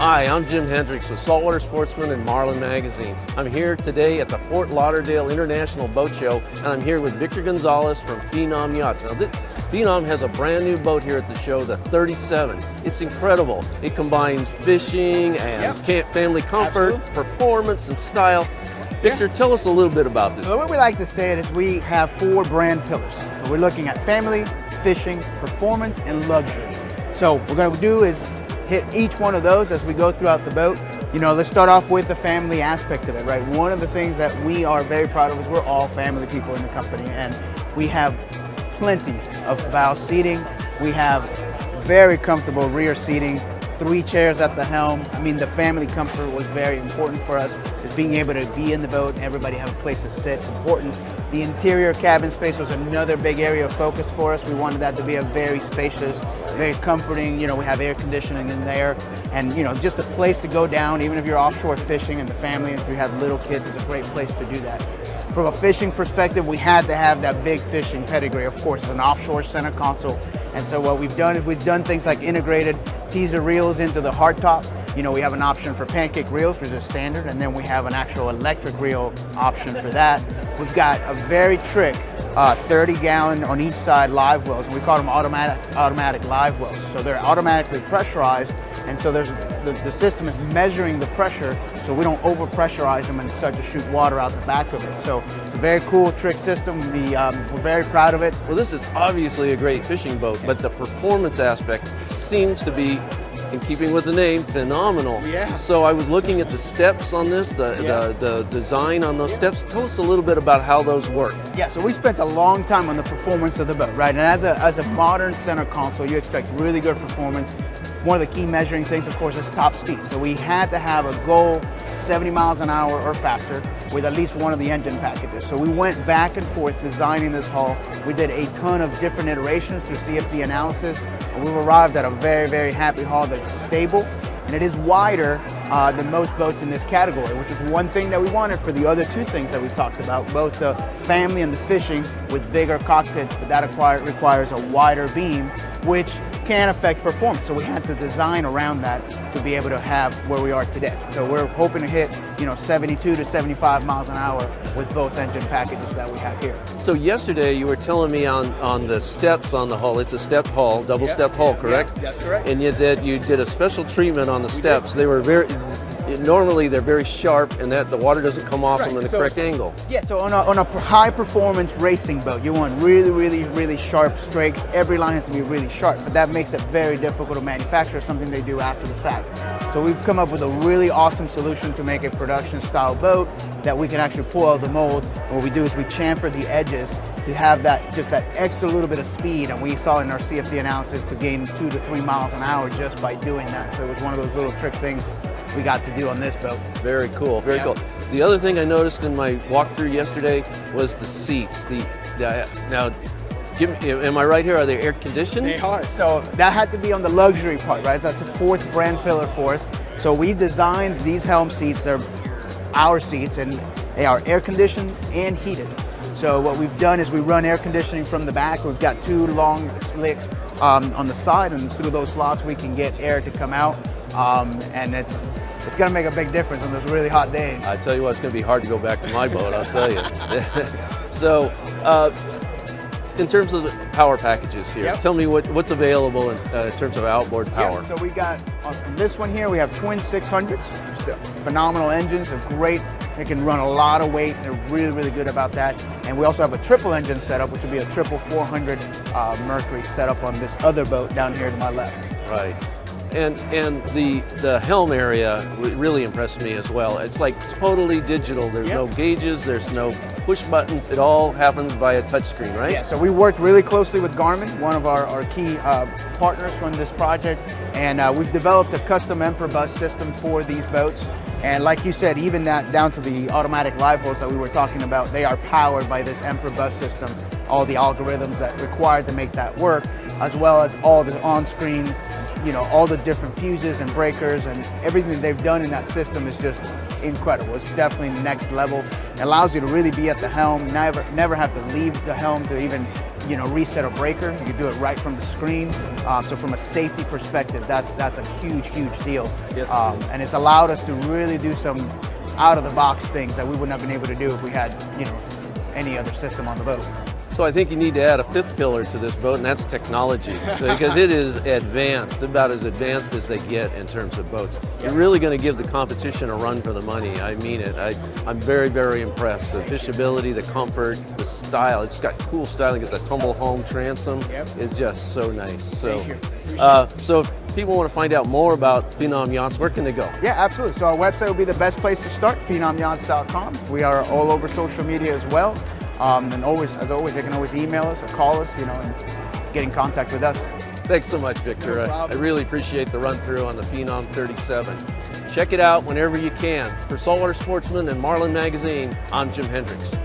Hi, I'm Jim Hendricks with Saltwater Sportsman and Marlin Magazine. I'm here today at the Fort Lauderdale International Boat Show, and I'm here with Victor Gonzalez from Phenom Yachts. Now, Phenom has a brand new boat here at the show, the 37. It's incredible. It combines fishing and family comfort, performance, and style. Victor, tell us a little bit about this. So what we like to say is we have 4 brand pillars. So we're looking at family, fishing, performance, and luxury. So what we're going to do is hit each one of those as we go throughout the boat. You know, let's start off with the family aspect of it, right? One of the things that we are very proud of is we're all family people in the company, and we have plenty of bow seating. We have very comfortable rear seating, 3 chairs at the helm. I mean, the family comfort was very important for us, is being able to be in the boat and everybody have a place to sit, important. The interior cabin space was another big area of focus for us. We wanted that to be a very spacious, very comforting, you know, we have air conditioning in there, and you know, just a place to go down, even if you're offshore fishing and the family, and if you have little kids, it's a great place to do that. From a fishing perspective, we had to have that big fishing pedigree, of course, an offshore center console. And so what we've done is we've done things like integrated teaser reels into the hardtop. You know, we have an option for pancake reels, which is standard, and then we have an actual electric reel option for that. We've got a very trick 30-gallon on each side live wells, and we call them automatic live wells. So they're automatically pressurized, and so the system is measuring the pressure so we don't over-pressurize them and start to shoot water out the back of it. So it's a very cool trick system. We're very proud of it. Well, this is obviously a great fishing boat, but the performance aspect seems to be, in keeping with the name, phenomenal. Yeah. So I was looking at the steps on this, the design on those steps. Tell us a little bit about how those work. Yeah, so we spent a long time on the performance of the boat, right? And as a modern center console, you expect really good performance. One of the key measuring things, of course, is top speed. So we had to have a goal 70 miles an hour or faster with at least one of the engine packages. So we went back and forth designing this hull. We did a ton of different iterations through CFD analysis, and we've arrived at a very, very happy hull that's stable, and it is wider than most boats in this category, which is one thing that we wanted for the other 2 things that we talked about, both the family and the fishing with bigger cockpits, but that requires a wider beam, which can affect performance. So we had to design around that to be able to have where we are today. So we're hoping to hit, you know, 72 to 75 miles an hour with both engine packages that we have here. So yesterday you were telling me on the steps on the hull, it's a step hull, double step hull, correct? Yeah, that's correct. And you did a special treatment on the steps. They were normally they're very sharp, and that the water doesn't come off them in the correct angle. Yeah, so on a high performance racing boat, you want really, really, really sharp strakes. Every line has to be really sharp, but that makes it very difficult to manufacture, something they do after the fact. So we've come up with a really awesome solution to make a production style boat that we can actually pull out of the mold. And what we do is we chamfer the edges to have just that extra little bit of speed, and we saw in our CFD analysis to gain 2 to 3 miles an hour just by doing that. So it was one of those little trick things we got to do on this boat. Very cool, very cool. The other thing I noticed in my walkthrough yesterday was the seats. Now, am I right here? Are they air conditioned? They are. So that had to be on the luxury part, right? That's the 4th brand pillar for us. So we designed these helm seats. They're our seats, and they are air conditioned and heated. So what we've done is we run air conditioning from the back. We've got 2 long slicks on the side, and through those slots we can get air to come out, and it's going to make a big difference on those really hot days. I tell you what, it's going to be hard to go back to my boat, I'll tell you. So, in terms of the power packages here, tell me what's available in terms of outboard power. Yeah, so we got, on this one here, we have twin 600s, phenomenal engines, they're great. They can run a lot of weight. They're really, really good about that. And we also have a triple engine setup, which would be a triple 400 Mercury setup on this other boat down here to my left. Right. And the helm area really impressed me as well. It's like totally digital. There's no gauges, there's no push buttons. It all happens via touchscreen, right? Yeah, so we worked really closely with Garmin, one of our key partners from this project, and we've developed a custom Emperor bus system for these boats. And like you said, even that down to the automatic live wells that we were talking about, they are powered by this Emperor bus system, all the algorithms that required to make that work, as well as all the on-screen, you know, all the different fuses and breakers, and everything that they've done in that system is just incredible. It's definitely next level. It allows you to really be at the helm, never have to leave the helm to even reset a breaker. You can do it right from the screen. So from a safety perspective, that's a huge deal. Yes. And it's allowed us to really do some out-of-the-box things that we wouldn't have been able to do if we had any other system on the boat. So I think you need to add a fifth pillar to this boat, and that's technology. So because it is advanced, about as advanced as they get in terms of boats. You're really going to give the competition a run for the money. I mean it. I'm very impressed. The fishability, the comfort, the style. It's got cool styling. It's the tumble home transom. It's just so nice. So, so if people want to find out more about Phenom Yachts, where can they go? Yeah, absolutely. So our website will be the best place to start, phenomyachts.com. We are all over social media as well. And as always, they can always email us or call us, and get in contact with us. Thanks so much, Victor. I really appreciate the run through on the Phenom 37. Check it out whenever you can. For Saltwater Sportsman and Marlin Magazine, I'm Jim Hendricks.